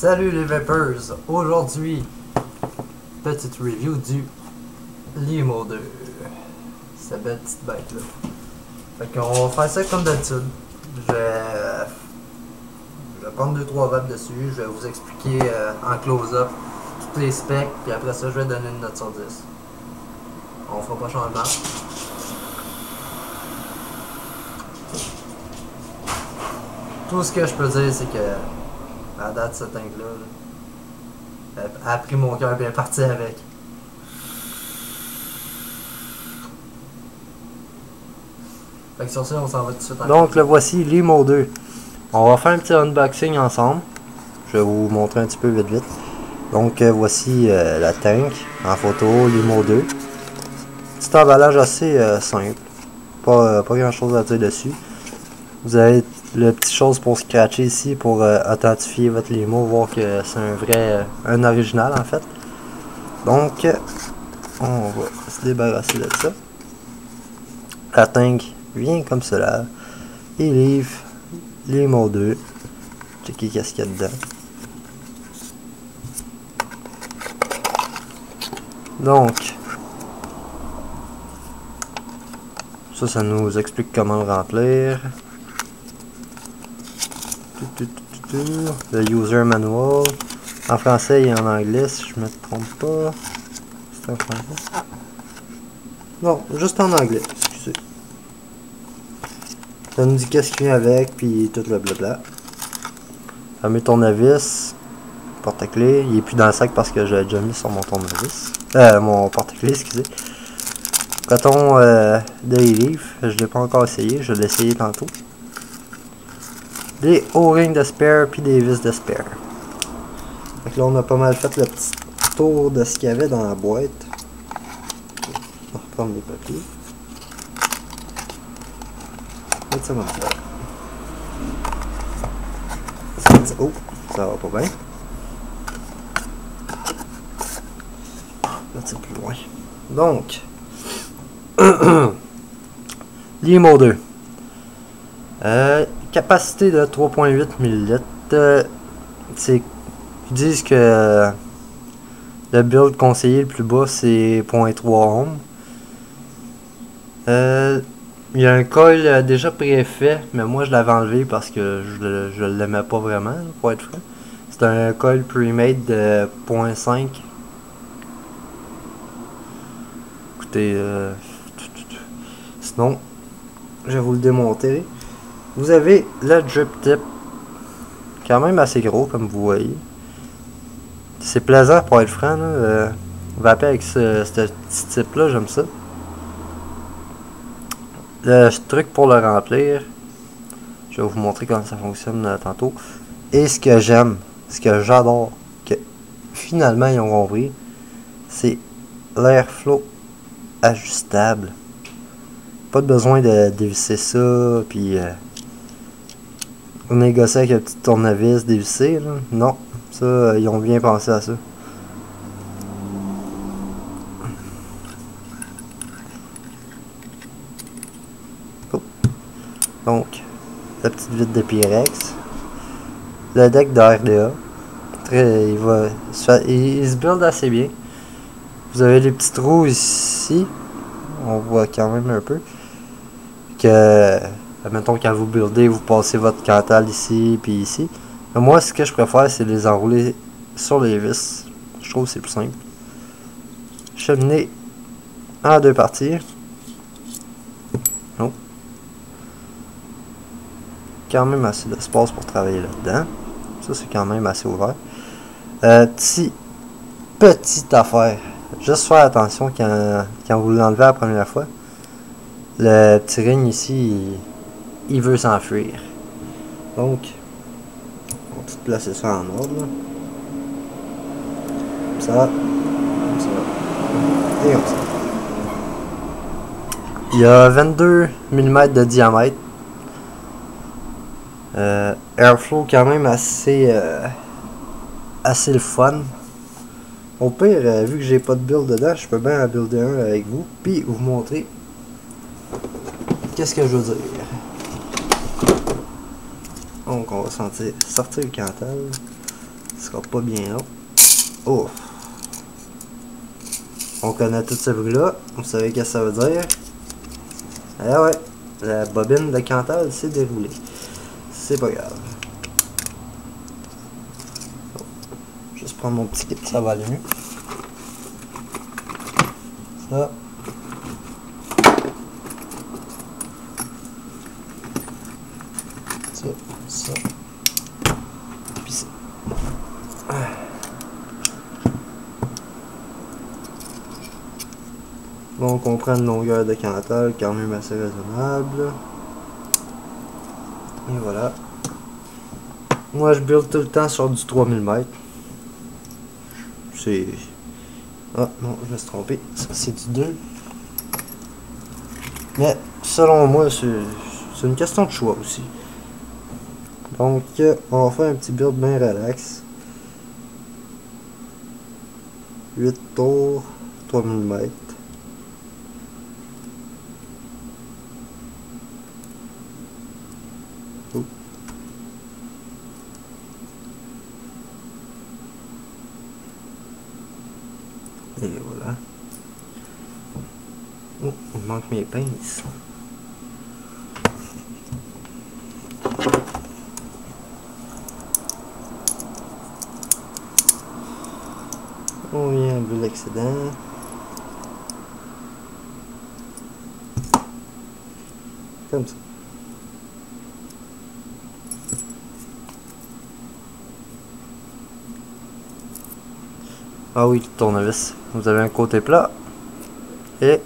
Salut les Vapers! Aujourd'hui, petite review du Limo 2. Cette belle petite bête là. Fait qu'on va faire ça comme d'habitude. Je vais prendre 2-3 vapes dessus, je vais vous expliquer en close-up tous les specs, puis après ça je vais donner une note sur 10. On fera pas changement. Tout ce que je peux dire, c'est que à date, ce tank-là, a pris mon cœur bien parti avec. Fait que sur ça, on s'en va tout de suite en Donc le voici, Limo 2. On va faire un petit unboxing ensemble. Je vais vous montrer un petit peu vite. Donc voici la tank en photo, Limo 2. Petit emballage assez simple. Pas grand chose à dire dessus. Vous avez le petit chose pour scratcher ici pour authentifier votre limo, voir que c'est un original en fait. Donc on va se débarrasser de ça. La tank vient comme cela. Et livre Limo 2. Checker qu'est-ce qu'il y a dedans. Donc ça nous explique comment le remplir. Le user manual en français et en anglais si je me trompe pas. C'est en français? Non, juste en anglais, excusez. Ça nous dit qu'est-ce qui vient avec, puis tout le blabla. Fermer tournevis, porte-clés. Il est plus dans le sac parce que j'avais déjà mis sur mon tournevis. Mon porte-clés, excusez. Coton de livre, je l'ai pas encore essayé, je l'ai essayé tantôt. Des O-rings de spare puis des vis de spare. Donc là on a pas mal fait le petit tour de ce qu'il y avait dans la boîte. On va reprendre les papiers. Mettre ça comme ça. Oh, ça va pas bien. Là c'est plus loin. Donc Limo 2. Capacité de 3.8 ml. Ils disent que le build conseillé le plus bas c'est 0.3 ohms. Il y a un coil déjà préfait, mais moi je l'avais enlevé parce que je l'aimais pas vraiment, pour être franc. C'est un coil pre-made de 0.5. Écoutez, sinon, je vais vous le démonter. Vous avez le drip tip, quand même assez gros comme vous voyez. C'est plaisant pour être franc, vaper avec ce petit tip là, j'aime ça. Le truc pour le remplir, je vais vous montrer comment ça fonctionne tantôt. Et ce que j'aime, ce que j'adore, que finalement ils ont compris, c'est l'airflow ajustable. Pas de besoin de dévisser ça, puis négocier avec un petit tournevis dévissé, là. Non, ça, ils ont bien pensé à ça. Oh. Donc, la petite vitre de Pyrex. Le deck de RDA. Il se build assez bien. Vous avez les petits trous ici. On voit quand même un peu. Que, admettons quand vous buildez, vous passez votre cantal ici puis ici. Mais moi, ce que je préfère, c'est les enrouler sur les vis. Je trouve que c'est plus simple. Cheminée en deux parties. Oh. Quand même assez d'espace pour travailler là-dedans. Ça, c'est quand même assez ouvert. Petite affaire. Juste faire attention quand vous l'enlevez la première fois. Le petit ring ici, il veut s'enfuir. Donc, on va tout placer ça en ordre. Là. Comme ça. Et comme ça. Il y a 22 mm de diamètre. Airflow quand même assez le fun. Au pire, vu que j'ai pas de build dedans, je peux bien en builder un avec vous. Puis vous montrer qu'est-ce que je veux dire. Donc on va sortir le cantal. Ce sera pas bien long. Oh! On connaît tout ce bruit-là. Vous savez ce que ça veut dire? Ah ouais, la bobine de Cantal s'est déroulée. C'est pas grave. Oh. Juste prendre mon petit kit, ça va aller mieux. Ça. Ça. Puis ça. Donc on prend une longueur de Cantal quand même assez raisonnable. Et voilà. Moi je build tout le temps sur du 3 mm. C'est... Ah non, je me suis trompé. Ça c'est du 2. Mais selon moi c'est une question de choix aussi. Donc on va faire un petit build bien relax. 8 tours, 3 mm. Et voilà. Oh, il manque mes pinces. On vient enlever l'excédent. Comme ça. Ah oui, le tournevis. Vous avez un côté plat. Et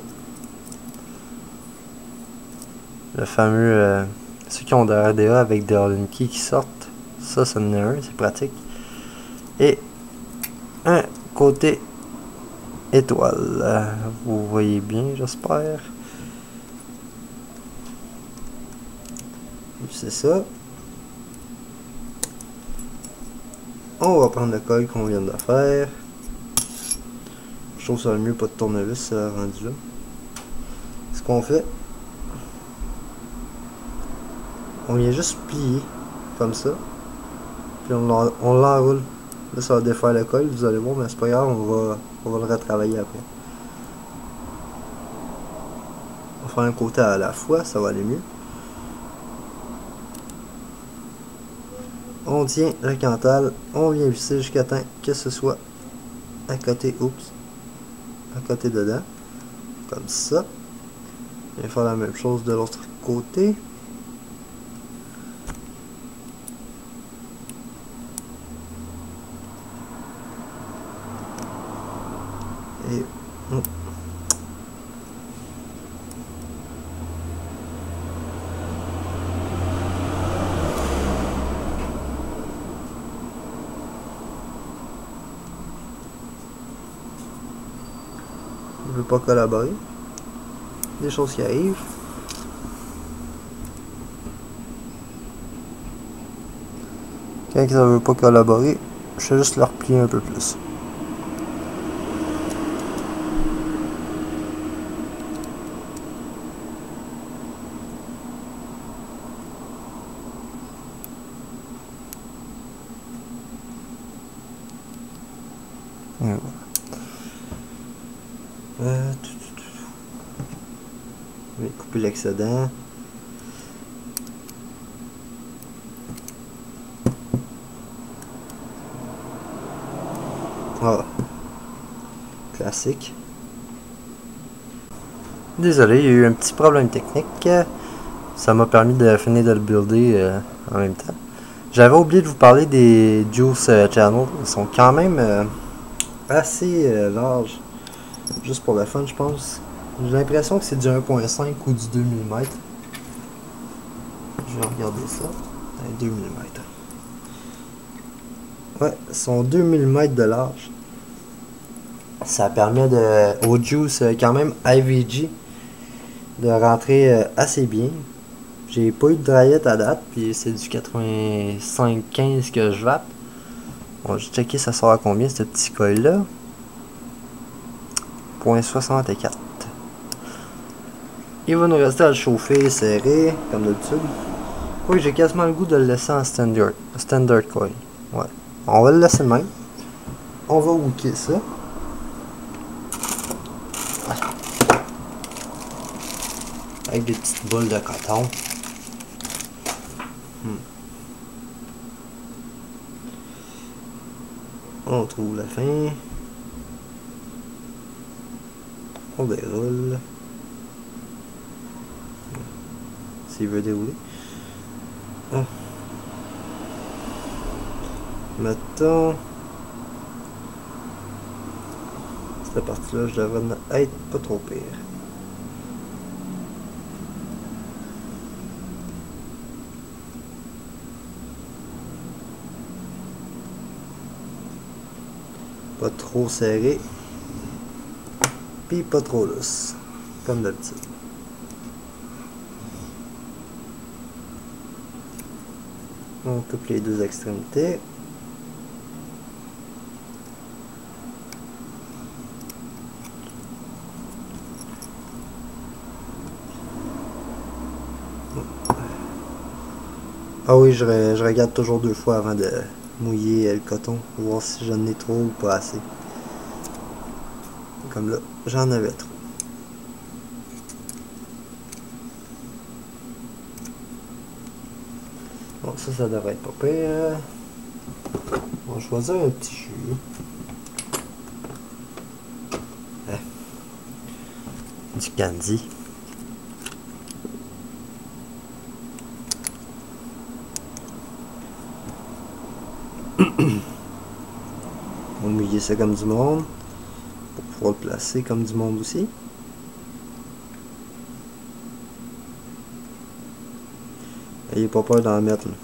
le fameux... ceux qui ont des RDA avec des Allen Key qui sortent. Ça, ça en est un, c'est pratique. Et un côté étoile. Vous voyez bien, j'espère. C'est ça. On va prendre le col qu'on vient de faire. Je trouve ça le mieux, pas de tournevis rendu là. Ce qu'on fait, on vient juste plier comme ça. Puis on l'enroule. Là ça va défaire le col, vous allez voir, mais c'est pas grave, on va le retravailler après. On va faire un côté à la fois, ça va aller mieux. On tient le Cantal, on vient visser jusqu'à temps que ce soit à côté, oups, à côté dedans, comme ça. On va faire la même chose de l'autre côté. Et je veux pas collaborer. Des choses qui arrivent. Quand ça veut pas collaborer, je vais juste le replier un peu plus. Voilà. Je vais couper l'excédent. Voilà. Classique. Désolé, il y a eu un petit problème technique. Ça m'a permis de finir de le builder en même temps. J'avais oublié de vous parler des Juice Channel. Ils sont quand même assez larges. Juste pour le fun, je pense. J'ai l'impression que c'est du 1.5 ou du 2 mm. Je vais regarder ça. 2 mm. Ouais, ils sont 2 mm de large. Ça permet au Juice quand même IVG de rentrer assez bien. J'ai pas eu de dryette à date, puis c'est du 85-15 que je vape. On va juste checker ça sort à combien ce petit coil là. 0.64. Il va nous rester à le chauffer serré, comme d'habitude. Oui, j'ai quasiment le goût de le laisser en standard coil. Ouais. On va le laisser de même. On va wooker ça. Avec des petites boules de coton. On trouve la fin. On déroule. S'il veut dérouler. Ah. Mettons. Cette partie-là, je devrais être pas trop pire. Pas trop serré. Puis pas trop lousse. Comme d'habitude. On coupe les deux extrémités. Ah oui, je regarde toujours 2 fois avant de mouiller le coton pour voir si j'en ai trop ou pas assez. Comme là, j'en avais trop. Bon, ça devrait être pas pire. On va choisir un petit jus. Du candy. On va mouiller ça comme du monde. Pour pouvoir le placer comme du monde aussi. N'ayez pas peur d'en mettre là.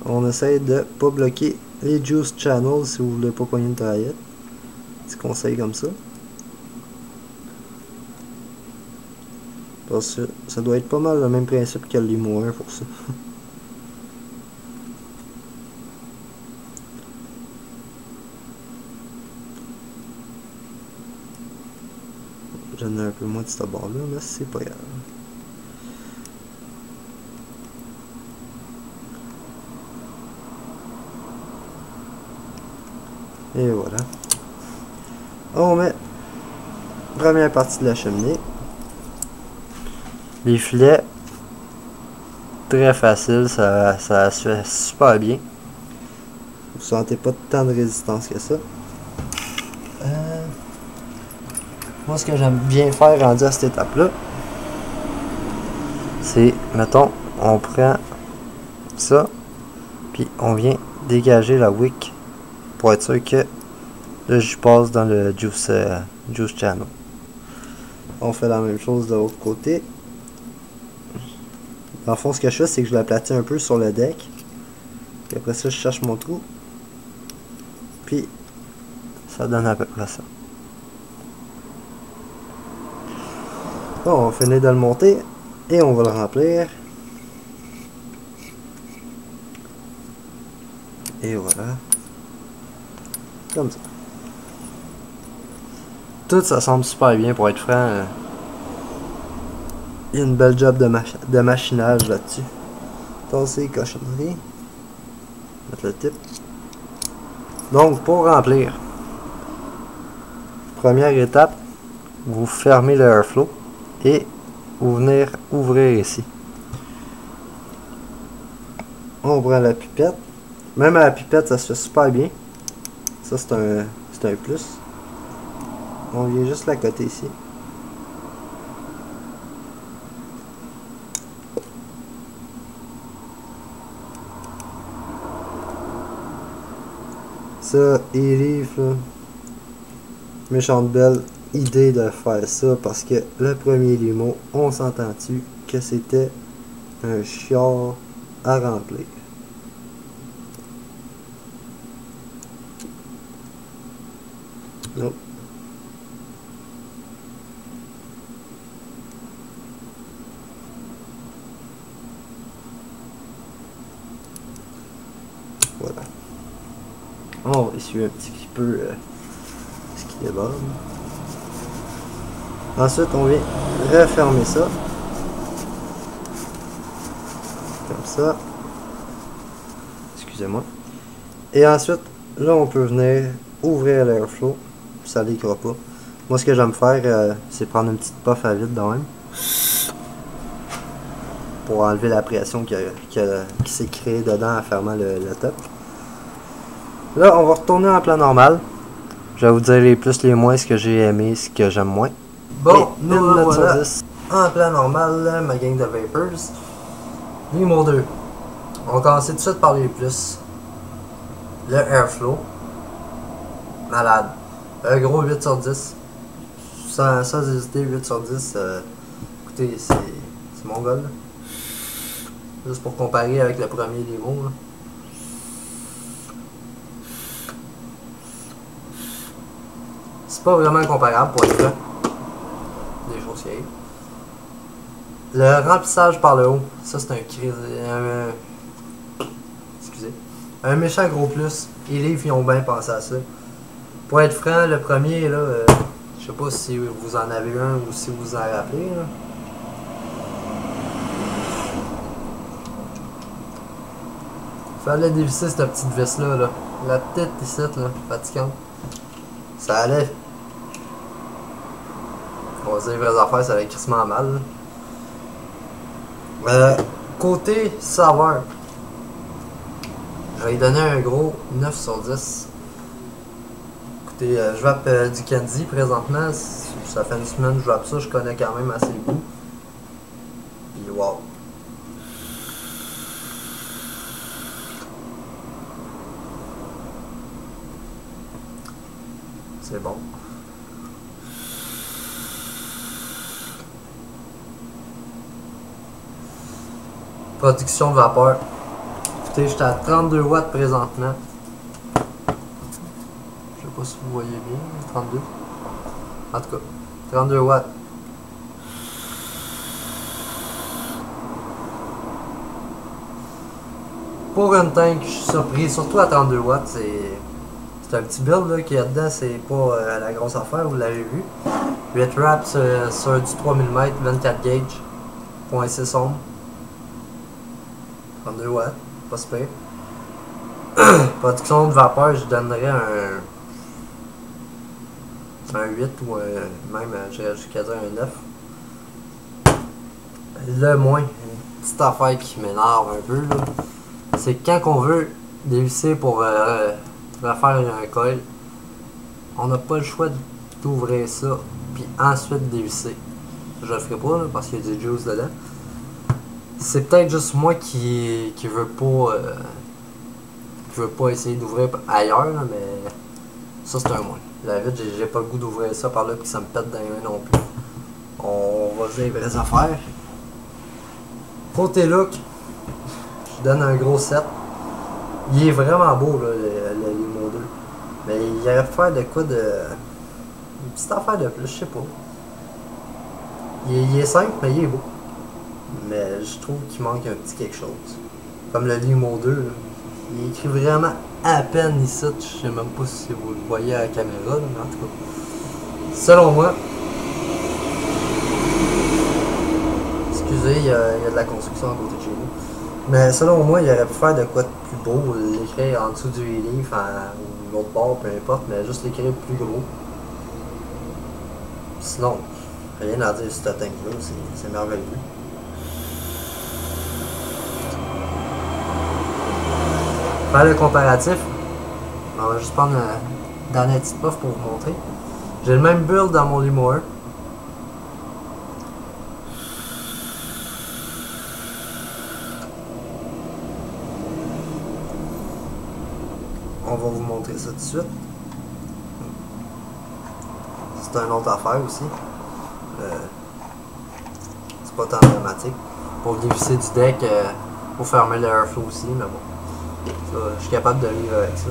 On essaie de pas bloquer les juice channels si vous voulez pas pogner une taillette. Petit conseil comme ça. Parce que ça doit être pas mal le même principe que le limo 1 pour ça. J'en ai un peu moins de ce bord-là, mais c'est pas grave. Et voilà. On met première partie de la cheminée. Les filets, très facile, ça se fait super bien. Vous sentez pas tant de résistance que ça. Moi, ce que j'aime bien faire rendu à cette étape-là, c'est, mettons, on prend ça, puis on vient dégager la wick pour être sûr que le jus passe dans le juice channel. On fait la même chose de l'autre côté. Dans le fond, ce que je fais, c'est que je l'aplatis un peu sur le deck. Puis après ça, je cherche mon trou. Puis, ça donne à peu près ça. Bon, on finit de le monter et on va le remplir. Et voilà. Comme ça. Tout ça semble super bien pour être franc. Il y a une belle job de machinage là-dessus. Tasser les cochonneries. Mettre le type. Donc, pour remplir, première étape, vous fermez le airflow et vous venez ouvrir ici. On prend la pipette. Même à la pipette, ça se fait super bien. Ça, c'est un plus. On vient juste la côté ici. Ça, Elif, là, méchante belle idée de faire ça parce que le premier limo, on s'entend-tu que c'était un chiard à remplir. Non. Voilà. On va essuyer un petit peu ce qui déborde. Ensuite, on vient refermer ça. Comme ça. Excusez-moi. Et ensuite, là, on peut venir ouvrir l'airflow. Ça ne léquera pas. Moi, ce que j'aime faire, c'est prendre une petite puff à vide de même. Pour enlever la pression qui s'est créée dedans en fermant le top. Là, on va retourner en plan normal. Je vais vous dire les plus, les moins, ce que j'ai aimé, ce que j'aime moins. Bon, nous voilà en plan normal, ma gang de Vapors. Limo 2. On va commencer tout de suite par les plus. Le Airflow. Malade. Un gros 8 sur 10. Sans hésiter, 8 sur 10. Écoutez, c'est mon gars là. Juste pour comparer avec le premier Limo. Là. C'est pas vraiment comparable pour être vrai. Des choses qui arrivent. Le remplissage par le haut, ça c'est excusez. Un méchant gros plus. Et les livres ils ont bien pensé à ça. Pour être franc, le premier là, je sais pas si vous en avez un ou si vous en rappelez là. Fallait dévisser cette petite vis là. La tête ici là, fatigante. Ça allait. On va dire les vraies affaires, ça allait crissement mal. Côté saveur, je vais lui donner un gros 9 sur 10. Écoutez, je vape du candy présentement. Ça fait une semaine que je vape ça, je connais quand même assez le goût. Puis wow. C'est bon. Production de vapeur. Écoutez, j'étais à 32 watts présentement. Je sais pas si vous voyez bien. 32. En tout cas, 32 watts. Pour une tank, je suis surpris. Surtout à 32 watts, c'est un petit build là, qu'il y a dedans. C'est pas la grosse affaire, vous l'avez vu. 8 wraps sur du 3 mm, 24 gauge. 0.6 ohms. 32 watts, pas super. Production de vapeur, je donnerais un 8 ou même, j'irais jusqu'à dire un 9. Le moins, une petite affaire qui m'énerve un peu, c'est quand on veut dévisser pour refaire un coil, on n'a pas le choix d'ouvrir ça, puis ensuite dévisser. Je le ferai pas là, parce qu'il y a du juice dedans. C'est peut-être juste moi qui veut pas essayer d'ouvrir ailleurs, là, mais ça c'est un moins. La vite, j'ai pas le goût d'ouvrir ça par là puis ça me pète dans les mains non plus. On va dire les vraies affaires. Côté look, je donne un gros 7. Il est vraiment beau là, le Limo 2. Mais il aurait pu faire de quoi de. Une petite affaire de plus, je sais pas. Il est simple, mais il est beau. Mais je trouve qu'il manque un petit quelque chose. Comme le Limo 2, là. Il écrit vraiment à peine ici. Je sais même pas si vous le voyez à la caméra, là, mais en tout cas. Selon moi, excusez, il y a de la construction à côté de chez nous. Mais selon moi, il aurait pu faire de quoi de plus beau, l'écrire en dessous du relief, ou l'autre bord, peu importe, mais juste l'écrire plus gros. Sinon, rien à dire sur ce tank-là, c'est merveilleux. Faire le comparatif, on va juste prendre une dernière petite puff pour vous montrer. J'ai le même build dans mon Limo 1. On va vous montrer ça tout de suite. C'est une autre affaire aussi. C'est pas tant dramatique. Pour dévisser du deck, pour fermer le airflow aussi, mais bon. Ça, je suis capable de vivre avec ça.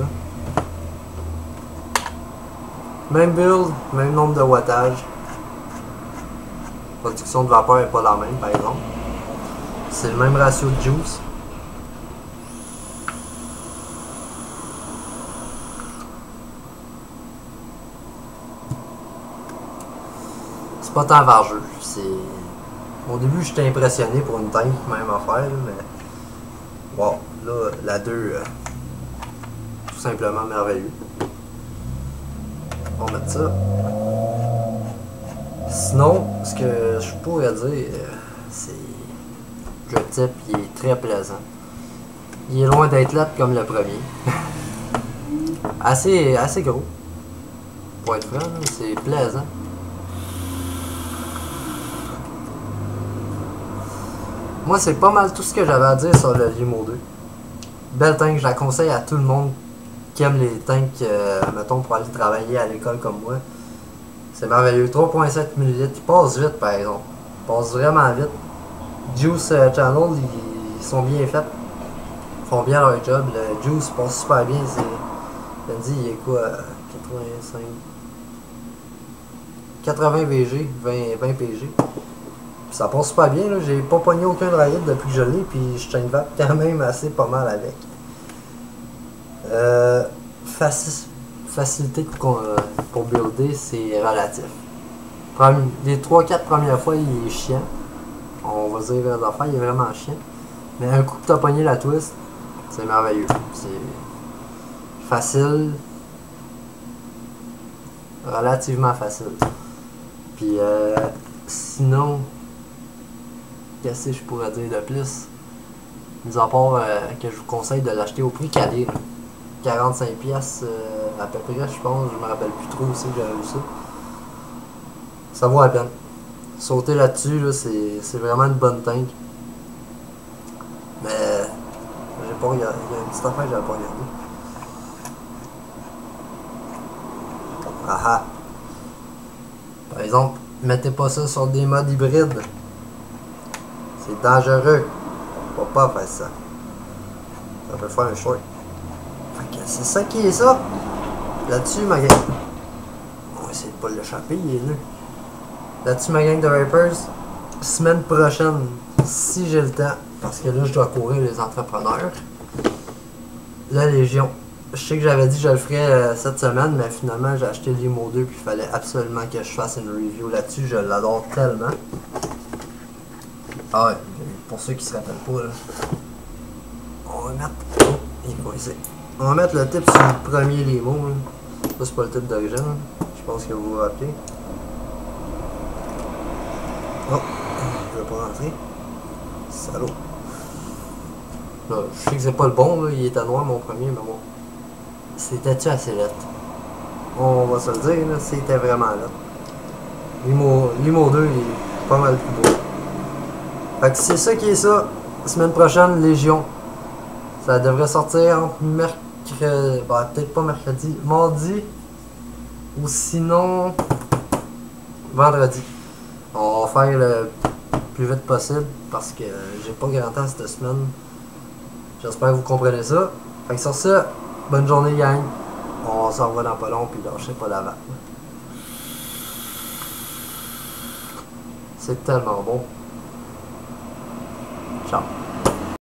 Même build, même nombre de wattage. Production de vapeur n'est pas la même par exemple. C'est le même ratio de juice. C'est pas tant vargeux. Au début j'étais impressionné pour une tank, même affaire, mais Wow, là, la 2, tout simplement merveilleux. On va mettre ça. Sinon, ce que je pourrais dire, c'est le type, il est très plaisant. Il est loin d'être là comme le premier. assez gros. Pour être franc, c'est plaisant. Moi, c'est pas mal tout ce que j'avais à dire sur le Limo 2. Belle tank, je la conseille à tout le monde qui aime les tanks, mettons, pour aller travailler à l'école comme moi. C'est merveilleux. 3.7 ml, il passe vite par exemple. Il passe vraiment vite. Juice Channel, ils sont bien faits. Ils font bien leur job. Le Juice passe super bien. Je me dis, il est quoi 85 80 VG, 20 PG. Puis ça passe super bien. J'ai pas pogné aucun raid depuis que je l'ai. Puis je chain vape quand même assez pas mal avec. Facilité pour builder, c'est relatif. Les 3-4 premières fois, il est chiant. On va dire les affaires, il est vraiment chiant. Mais un coup que tu as pogné la twist, c'est merveilleux. C'est facile. Relativement facile. Puis sinon, qu'est-ce que je pourrais dire de plus? Mis à part que je vous conseille de l'acheter au prix cadet. 45$ à peu près, je pense. Je me rappelle plus trop aussi que j'avais vu ça. Ça vaut la peine. Sauter là-dessus, là, c'est vraiment une bonne tank. Mais j'ai pas regardé. Il y a une petite affaire que j'avais pas regardé. Ah ah. Par exemple, mettez pas ça sur des modes hybrides. C'est dangereux. Faut pas faire ça. Ça peut faire un short. C'est ça qui est ça. Là-dessus, ma gang. On va essayer de pas l'échapper, il est là. Là-dessus, ma gang de rappers. Semaine prochaine, si j'ai le temps, parce que là, je dois courir les entrepreneurs. La Légion. Je sais que j'avais dit que je le ferais cette semaine, mais finalement, j'ai acheté le Limo 2 puis il fallait absolument que je fasse une review là-dessus. Je l'adore tellement. Ah ouais, pour ceux qui se rappellent pas, là. On va mettre. Oh, il est coincé. On va mettre le type sur le premier Limo. Ça, c'est pas le type d'origine. Je pense que vous vous rappelez. Oh, je vais pas rentrer. Salaud. Là, je sais que c'est pas le bon, là. Il était noir mon premier, mais bon. C'était-tu assez lettre? On va se le dire, là. C'était vraiment lettre. Limo 2, il est pas mal plus beau. Fait que c'est ça qui est ça. Semaine prochaine, Légion. Ça devrait sortir entre mercredi. Bah, peut-être pas mercredi. Mardi. Ou sinon. Vendredi. On va faire le plus vite possible. Parce que j'ai pas grand temps cette semaine. J'espère que vous comprenez ça. Fait que sur ça, bonne journée, gang. On s'en revoit dans pas long. Puis lâchez pas la vape. C'est tellement bon. Ciao.